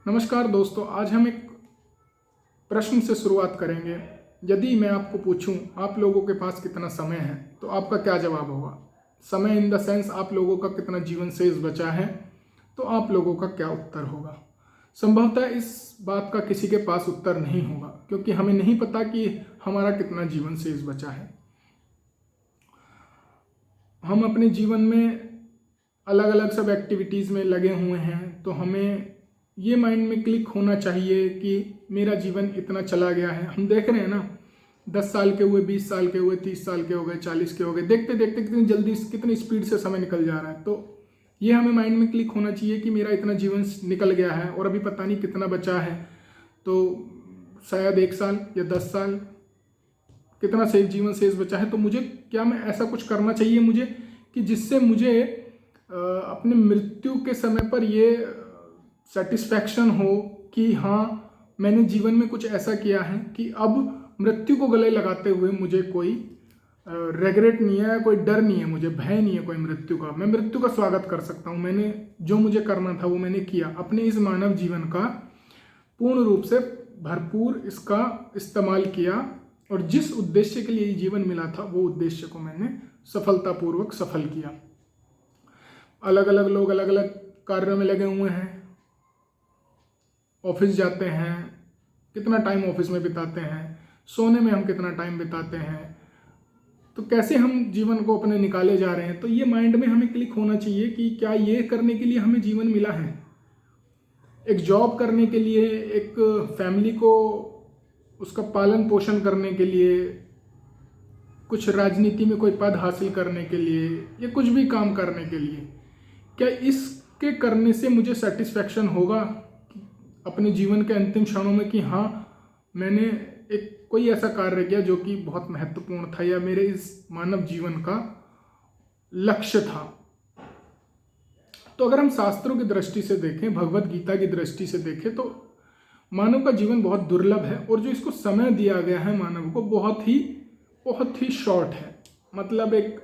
नमस्कार दोस्तों, आज हम एक प्रश्न से शुरुआत करेंगे। यदि मैं आपको पूछूं आप लोगों के पास कितना समय है तो आपका क्या जवाब होगा? समय इन द सेंस आप लोगों का कितना जीवन शेष बचा है तो आप लोगों का क्या उत्तर होगा? संभवतः इस बात का किसी के पास उत्तर नहीं होगा, क्योंकि हमें नहीं पता कि हमारा कितना जीवन शेष बचा है। हम अपने जीवन में अलग अलग सब एक्टिविटीज़ में लगे हुए हैं, तो हमें ये माइंड में क्लिक होना चाहिए कि मेरा जीवन इतना चला गया है। हम देख रहे हैं ना, 10 साल के हुए, 20 साल के हुए, 30 साल के हो गए, 40 के हो गए, देखते देखते कितनी जल्दी कितनी स्पीड से समय निकल जा रहा है। तो ये हमें माइंड में क्लिक होना चाहिए कि मेरा इतना जीवन निकल गया है और अभी पता नहीं कितना बचा है। तो शायद 1 साल या 10 साल कितना जीवन शेष बचा है, तो मुझे क्या मैं ऐसा कुछ करना चाहिए मुझे कि जिससे मुझे अपने मृत्यु के समय पर ये सेटिस्फैक्शन हो कि हाँ, मैंने जीवन में कुछ ऐसा किया है कि अब मृत्यु को गले लगाते हुए मुझे कोई रेग्रेट नहीं है, कोई डर नहीं है, मुझे भय नहीं है कोई मृत्यु का। मैं मृत्यु का स्वागत कर सकता हूँ। मैंने जो मुझे करना था वो मैंने किया। अपने इस मानव जीवन का पूर्ण रूप से भरपूर इसका इस्तेमाल किया और जिस उद्देश्य के लिए ये जीवन मिला था वो उद्देश्य को मैंने सफलतापूर्वक सफल किया। अलग अलग लोग अलग अलग कार्यों में लगे हुए हैं, ऑफिस जाते हैं, कितना टाइम ऑफिस में बिताते हैं, सोने में हम कितना टाइम बिताते हैं, तो कैसे हम जीवन को अपने निकाले जा रहे हैं। तो ये माइंड में हमें क्लिक होना चाहिए कि क्या ये करने के लिए हमें जीवन मिला है? एक जॉब करने के लिए, एक फैमिली को उसका पालन पोषण करने के लिए, कुछ राजनीति में कोई पद हासिल करने के लिए या कुछ भी काम करने के लिए, क्या इसके करने से मुझे सेटिस्फैक्शन होगा अपने जीवन के अंतिम क्षणों में कि हाँ, मैंने एक कोई ऐसा कार्य किया जो कि बहुत महत्वपूर्ण था या मेरे इस मानव जीवन का लक्ष्य था? तो अगर हम शास्त्रों की दृष्टि से देखें, भगवत गीता की दृष्टि से देखें, तो मानव का जीवन बहुत दुर्लभ है और जो इसको समय दिया गया है मानव को बहुत ही शॉर्ट है। मतलब एक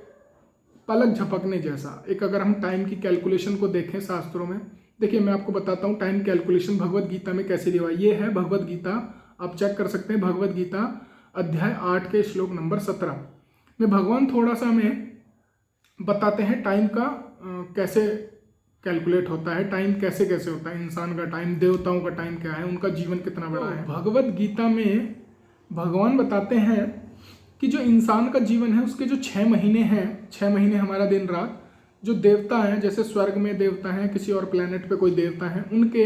पलक झपकने जैसा। एक अगर हम टाइम की कैलकुलेशन को देखें शास्त्रों में, देखिए मैं आपको बताता हूँ टाइम कैलकुलेशन भगवत गीता में कैसे लिखा है। ये है भगवत गीता, आप चेक कर सकते हैं, भगवत गीता अध्याय 8 के श्लोक नंबर 17 में भगवान थोड़ा सा हमें बताते हैं टाइम का कैसे कैलकुलेट होता है, टाइम कैसे कैसे होता है, इंसान का टाइम, देवताओं का टाइम क्या है, उनका जीवन कितना बड़ा है। भगवत गीता में भगवान बताते हैं कि जो इंसान का जीवन है उसके जो 6 महीने हैं, 6 महीने हमारा दिन रात, जो देवता हैं, जैसे स्वर्ग में देवता हैं, किसी और प्लेनेट पे कोई देवता हैं, उनके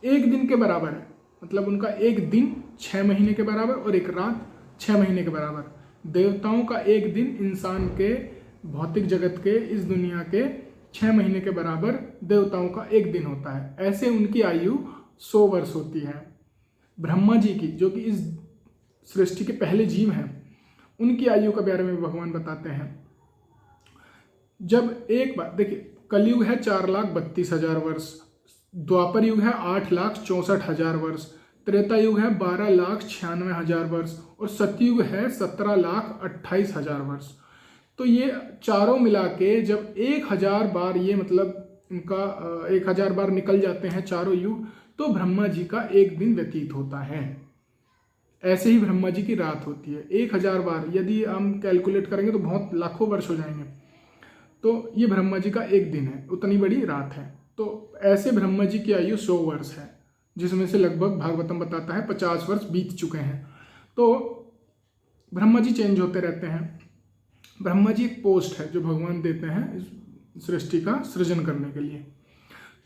एक दिन के बराबर है। मतलब उनका एक दिन 6 महीने के बराबर और एक रात 6 महीने के बराबर। देवताओं का एक दिन इंसान के भौतिक जगत के, इस दुनिया के 6 महीने के बराबर देवताओं का एक दिन होता है। ऐसे उनकी आयु 100 वर्ष होती है। ब्रह्मा जी की, जो कि इस सृष्टि के पहले जीव हैं, उनकी आयु के बारे में भगवान बताते हैं। जब एक बार देखिए, कलयुग है 4,32,000 वर्ष, द्वापर युग है 8,64,000 वर्ष, त्रेता युग है 12,96,000 वर्ष और सतयुग है 17,28,000 वर्ष। तो ये चारों मिला के जब 1,000 बार, ये मतलब इनका 1,000 बार निकल जाते हैं चारों युग, तो ब्रह्मा जी का एक दिन व्यतीत होता है। ऐसे ही ब्रह्मा जी की रात होती है 1,000 बार। यदि हम कैलकुलेट करेंगे तो बहुत लाखों वर्ष हो जाएंगे। तो ये ब्रह्मा जी का एक दिन है, उतनी बड़ी रात है। तो ऐसे ब्रह्मा जी की आयु 100 वर्ष है, जिसमें से लगभग भागवतम बताता है 50 वर्ष बीत चुके हैं। तो ब्रह्मा जी चेंज होते रहते हैं। ब्रह्मा जी एक पोस्ट है जो भगवान देते हैं इस सृष्टि का सृजन करने के लिए।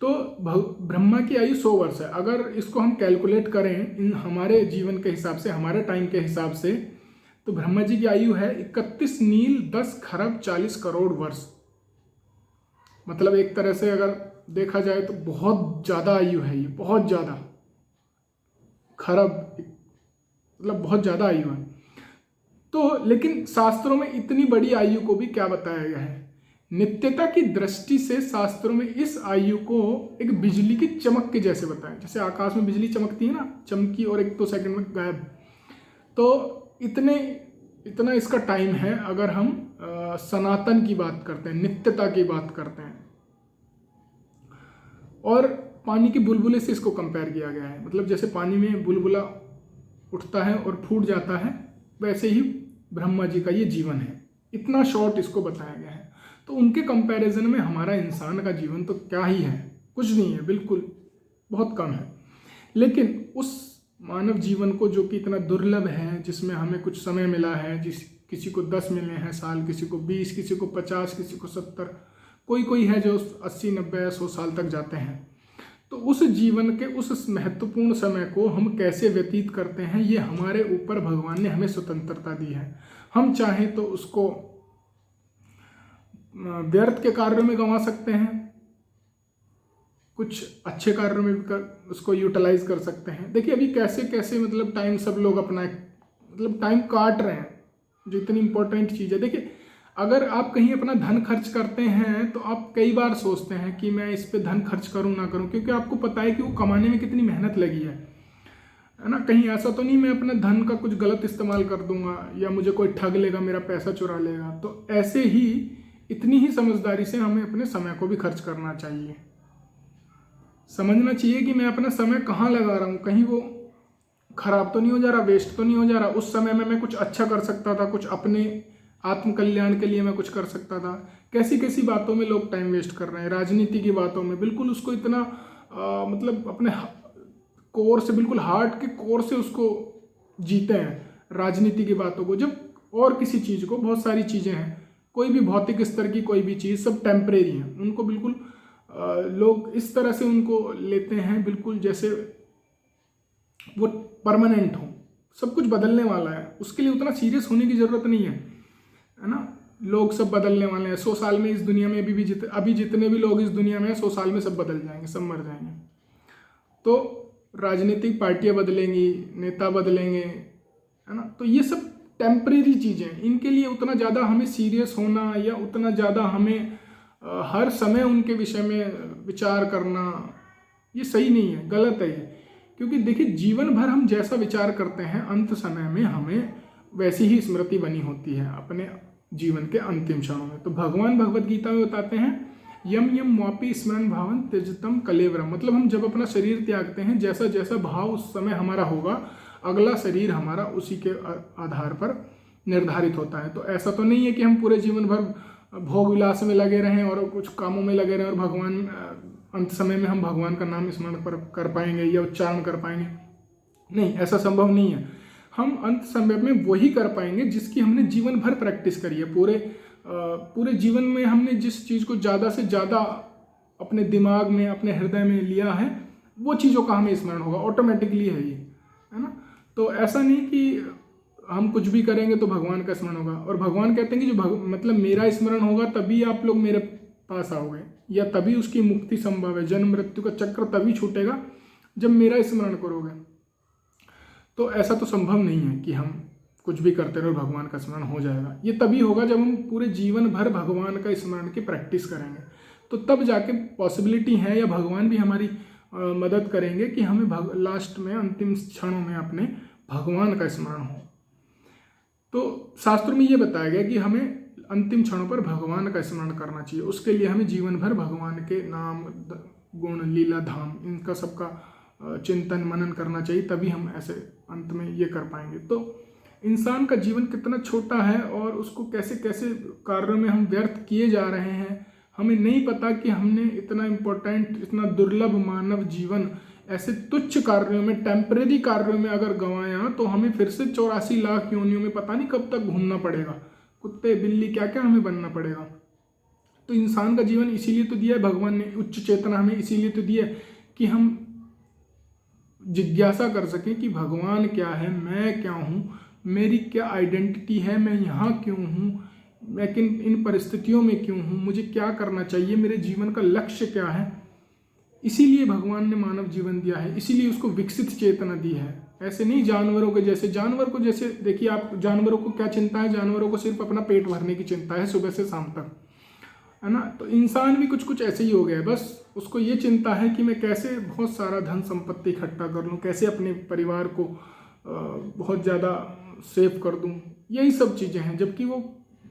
तो ब्रह्मा की आयु 100 वर्ष है। अगर इसको हम कैलकुलेट करें इन हमारे जीवन के हिसाब से, हमारे टाइम के हिसाब से, तो ब्रह्मा जी की आयु है 31 नील 10 खरब 40 करोड़ वर्ष। मतलब एक तरह से अगर देखा जाए तो बहुत ज़्यादा आयु है ये, बहुत ज़्यादा। खरब मतलब बहुत ज़्यादा आयु है। तो लेकिन शास्त्रों में इतनी बड़ी आयु को भी क्या बताया गया है? नित्यता की दृष्टि से शास्त्रों में इस आयु को एक बिजली की चमक के जैसे बताया। जैसे आकाश में बिजली चमकती है ना, चमकी और 1-2 सेकंड में गायब। तो इतना इसका टाइम है। अगर हम सनातन की बात करते हैं, नित्यता की बात करते हैं, और पानी के बुलबुले से इसको कंपेयर किया गया है। मतलब जैसे पानी में बुलबुला उठता है और फूट जाता है, वैसे ही ब्रह्मा जी का ये जीवन है। इतना शॉर्ट इसको बताया गया है। तो उनके कंपैरिजन में हमारा इंसान का जीवन तो क्या ही है, कुछ नहीं है, बिल्कुल बहुत कम है। लेकिन उस मानव जीवन को जो कि इतना दुर्लभ है, जिसमें हमें कुछ समय मिला है, किसी को 10 मिले हैं साल, किसी को 20, किसी को 50, किसी को 70, कोई है जो 80, 90 या 100 साल तक जाते हैं। तो उस जीवन के उस महत्वपूर्ण समय को हम कैसे व्यतीत करते हैं, ये हमारे ऊपर भगवान ने हमें स्वतंत्रता दी है। हम चाहें तो उसको व्यर्थ के कार्यों में गंवा सकते हैं, कुछ अच्छे कार्यों में भी उसको यूटिलाइज कर सकते हैं। देखिए अभी कैसे कैसे मतलब टाइम सब लोग अपना मतलब टाइम काट रहे हैं, जो इतनी इंपॉर्टेंट चीज़ है। देखिए अगर आप कहीं अपना धन खर्च करते हैं तो आप कई बार सोचते हैं कि मैं इस पे धन खर्च करूं ना करूं, क्योंकि आपको पता है कि वो कमाने में कितनी मेहनत लगी है ना। कहीं ऐसा तो नहीं मैं अपना धन का कुछ गलत इस्तेमाल कर दूंगा या मुझे कोई ठग लेगा, मेरा पैसा चुरा लेगा। तो ऐसे ही इतनी ही समझदारी से हमें अपने समय को भी खर्च करना चाहिए। समझना चाहिए कि मैं अपना समय कहाँ लगा रहा हूँ, कहीं वो खराब तो नहीं हो जा रहा, वेस्ट तो नहीं हो जा रहा। उस समय में मैं कुछ अच्छा कर सकता था, कुछ अपने आत्म कल्याण के लिए मैं कुछ कर सकता था। कैसी कैसी बातों में लोग टाइम वेस्ट कर रहे हैं, राजनीति की बातों में, बिल्कुल उसको इतना मतलब अपने कोर से, बिल्कुल हार्ट के कोर से उसको जीते हैं राजनीति की बातों को। जब और किसी चीज़ को, बहुत सारी चीज़ें हैं, कोई भी भौतिक स्तर की कोई भी चीज़, सब टेम्परेरी है, उनको बिल्कुल लोग इस तरह से उनको लेते हैं बिल्कुल जैसे वो परमानेंट हो, सब कुछ बदलने वाला है, उसके लिए उतना सीरियस होने की ज़रूरत नहीं है ना। लोग सब बदलने वाले हैं, 100 साल में इस दुनिया में अभी जितने भी लोग इस दुनिया में हैं, 100 साल में सब बदल जाएंगे, सब मर जाएंगे। तो राजनीतिक पार्टियां बदलेंगी, नेता बदलेंगे, है ना। तो ये सब टेम्परेरी चीज़ें, इनके लिए उतना ज़्यादा हमें सीरियस होना या उतना ज़्यादा हमें हर समय उनके विषय में विचार करना, ये सही नहीं है, गलत है ये। क्योंकि देखिए जीवन भर हम जैसा विचार करते हैं, अंत समय में हमें वैसी ही स्मृति बनी होती है अपने जीवन के अंतिम क्षणों में। तो भगवान भगवद गीता में बताते हैं, यम यम वापी स्मरण भावन त्यजतम कलेवरम। मतलब हम जब अपना शरीर त्यागते हैं, जैसा जैसा भाव उस समय हमारा होगा, अगला शरीर हमारा उसी के आधार पर निर्धारित होता है। तो ऐसा तो नहीं है कि हम पूरे जीवन भर भोग विलास में लगे रहें और कुछ कामों में लगे रहें और भगवान अंत समय में हम भगवान का नाम स्मरण कर पाएंगे या उच्चारण कर पाएंगे। नहीं, ऐसा संभव नहीं है। हम अंत समय में वही कर पाएंगे जिसकी हमने जीवन भर प्रैक्टिस करी है। पूरे जीवन में हमने जिस चीज़ को ज़्यादा से ज़्यादा अपने दिमाग में, अपने हृदय में लिया है, वो चीज़ों का हमें स्मरण होगा, ऑटोमेटिकली है ये, है ना। तो ऐसा नहीं कि हम कुछ भी करेंगे तो भगवान का स्मरण होगा। और भगवान कहते हैं कि जो मतलब मेरा स्मरण होगा तभी आप लोग मेरे पास आओगे, या तभी उसकी मुक्ति संभव है। जन्म मृत्यु का चक्र तभी छूटेगा जब मेरा स्मरण करोगे। तो ऐसा तो संभव नहीं है कि हम कुछ भी करते रहो भगवान का स्मरण हो जाएगा। ये तभी होगा जब हम पूरे जीवन भर भगवान का स्मरण की प्रैक्टिस करेंगे, तो तब जाके पॉसिबिलिटी है, या भगवान भी हमारी मदद करेंगे कि हमें लास्ट में, अंतिम क्षणों में अपने भगवान का स्मरण हो। तो शास्त्रों में ये बताया गया कि हमें अंतिम क्षणों पर भगवान का स्मरण करना चाहिए। उसके लिए हमें जीवन भर भगवान के नाम, गुण, लीला, धाम, इनका सबका चिंतन मनन करना चाहिए, तभी हम ऐसे अंत में ये कर पाएंगे। तो इंसान का जीवन कितना छोटा है और उसको कैसे कैसे कार्यों में हम व्यर्थ किए जा रहे हैं, हमें नहीं पता कि हमने इतना इम्पोर्टेंट, इतना दुर्लभ मानव जीवन ऐसे तुच्छ कार्यों में, टेम्परेरी कार्यों में अगर गंवाया, तो हमें फिर से 84 लाख योनियों में पता नहीं कब तक घूमना पड़ेगा, कुत्ते बिल्ली क्या क्या हमें बनना पड़ेगा। तो इंसान का जीवन इसीलिए तो दिया है भगवान ने, उच्च चेतना हमें इसीलिए तो दिया है कि हम जिज्ञासा कर सकें कि भगवान क्या है, मैं क्या हूँ, मेरी क्या आइडेंटिटी है, मैं यहाँ क्यों हूँ, मैं इन परिस्थितियों में क्यों हूँ, मुझे क्या करना चाहिए, मेरे जीवन का लक्ष्य क्या है। इसीलिए भगवान ने मानव जीवन दिया है, इसीलिए उसको विकसित चेतना दी है। ऐसे नहीं जानवरों के जैसे, जानवर को जैसे देखिए आप, जानवरों को क्या चिंता है, जानवरों को सिर्फ अपना पेट भरने की चिंता है सुबह से शाम तक, है ना। तो इंसान भी कुछ कुछ ऐसे ही हो गया है, बस उसको ये चिंता है कि मैं कैसे बहुत सारा धन संपत्ति इकट्ठा कर लूँ, कैसे अपने परिवार को बहुत ज़्यादा सेव कर दूँ, यही सब चीज़ें हैं। जबकि वो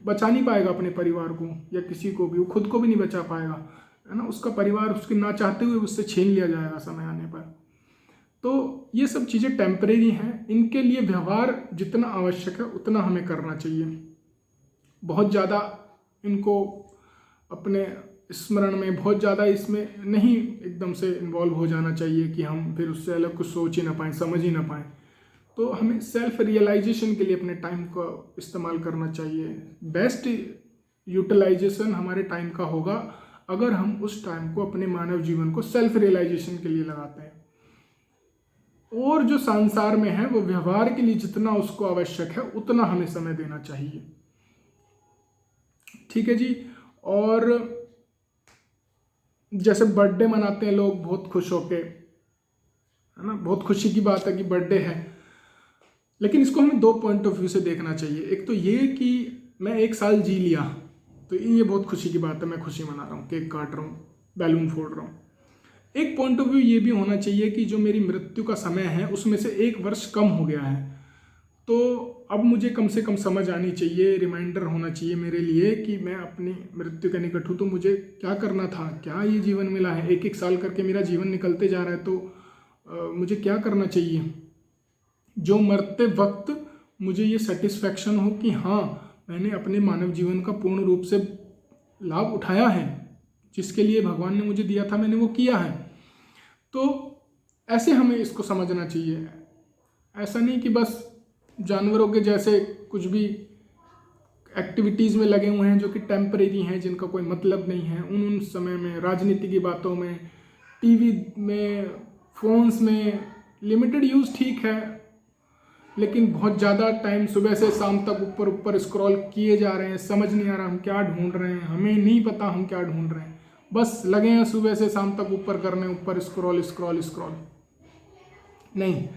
बचा नहीं पाएगा अपने परिवार को या किसी को भी, वो खुद को भी नहीं बचा पाएगा, है ना, उसका परिवार उसके ना चाहते हुए उससे छीन लिया जाएगा समय आने पर। तो ये सब चीज़ें टेम्परेरी हैं, इनके लिए व्यवहार जितना आवश्यक है उतना हमें करना चाहिए। बहुत ज़्यादा इनको अपने स्मरण में, बहुत ज़्यादा इसमें नहीं एकदम से इन्वॉल्व हो जाना चाहिए कि हम फिर उससे अलग कुछ सोच ही ना पाएँ, समझ ही ना पाएँ। तो हमें सेल्फ रियलाइजेशन के लिए अपने टाइम का इस्तेमाल करना चाहिए। बेस्ट यूटिलाइजेशन हमारे टाइम का होगा अगर हम उस टाइम को अपने मानव जीवन को सेल्फ रियलाइजेशन के लिए लगाते हैं। और जो संसार में है वो व्यवहार के लिए जितना उसको आवश्यक है उतना हमें समय देना चाहिए। ठीक है जी। और जैसे बर्थडे मनाते हैं लोग बहुत खुश होके, है ना, बहुत खुशी की बात है कि बर्थडे है, लेकिन इसको हमें दो पॉइंट ऑफ व्यू से देखना चाहिए। एक तो ये कि मैं 1 साल जी लिया तो ये बहुत खुशी की बात है, मैं खुशी मना रहा हूँ, केक काट रहा हूँ, बैलून फोड़ रहा हूँ। एक पॉइंट ऑफ व्यू ये भी होना चाहिए कि जो मेरी मृत्यु का समय है उसमें से 1 वर्ष कम हो गया है, तो अब मुझे कम से कम समझ आनी चाहिए, रिमाइंडर होना चाहिए मेरे लिए कि मैं अपनी मृत्यु के निकट हूँ, तो मुझे क्या करना था, क्या ये जीवन मिला है, 1-1 साल करके मेरा जीवन निकलते जा रहा है, तो मुझे क्या करना चाहिए जो मरते वक्त मुझे ये सेटिस्फैक्शन हो कि हाँ मैंने अपने मानव जीवन का पूर्ण रूप से लाभ उठाया है, जिसके लिए भगवान ने मुझे दिया था मैंने वो किया है। तो ऐसे हमें इसको समझना चाहिए। ऐसा नहीं कि बस जानवरों के जैसे कुछ भी एक्टिविटीज़ में लगे हुए हैं जो कि टेम्परेरी हैं, जिनका कोई मतलब नहीं है। उन समय में राजनीति की बातों में, टीवी में, फोन्स में लिमिटेड यूज़ ठीक है, लेकिन बहुत ज़्यादा टाइम सुबह से शाम तक ऊपर ऊपर स्क्रॉल किए जा रहे हैं, समझ नहीं आ रहा हम क्या ढूंढ रहे हैं, हमें नहीं पता हम क्या ढूंढ रहे हैं, बस लगे हैं सुबह से शाम तक ऊपर करने, ऊपर स्क्रॉल स्क्रॉल स्क्रॉल। नहीं,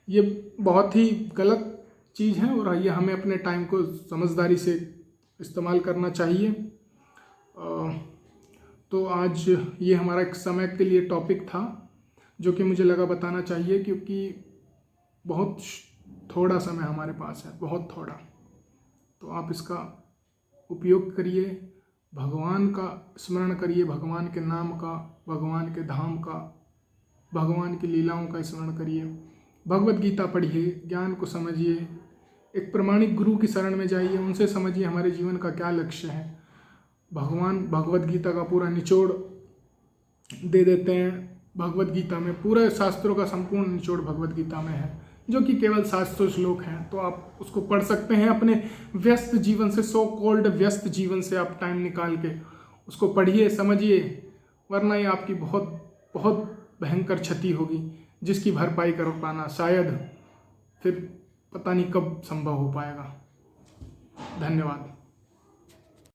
ये बहुत ही गलत चीज़ है और ये हमें अपने टाइम को समझदारी से इस्तेमाल करना चाहिए। तो आज ये हमारा एक समय के लिए टॉपिक था जो कि मुझे लगा बताना चाहिए, क्योंकि बहुत थोड़ा समय हमारे पास है, बहुत थोड़ा। तो आप इसका उपयोग करिए, भगवान का स्मरण करिए, भगवान के नाम का, भगवान के धाम का, भगवान की लीलाओं का स्मरण करिए, भगवत गीता पढ़िए, ज्ञान को समझिए, एक प्रमाणिक गुरु की शरण में जाइए, उनसे समझिए हमारे जीवन का क्या लक्ष्य है। भगवान भगवत गीता का पूरा निचोड़ दे देते हैं भगवत गीता में, पूरे शास्त्रों का संपूर्ण निचोड़ भगवत गीता में है, जो कि केवल 700 श्लोक हैं। तो आप उसको पढ़ सकते हैं अपने व्यस्त जीवन से, सो कॉल्ड व्यस्त जीवन से आप टाइम निकाल के उसको पढ़िए, समझिए, वरना ये आपकी बहुत बहुत भयंकर क्षति होगी, जिसकी भरपाई कर पाना शायद फिर पता नहीं कब संभव हो पाएगा। धन्यवाद।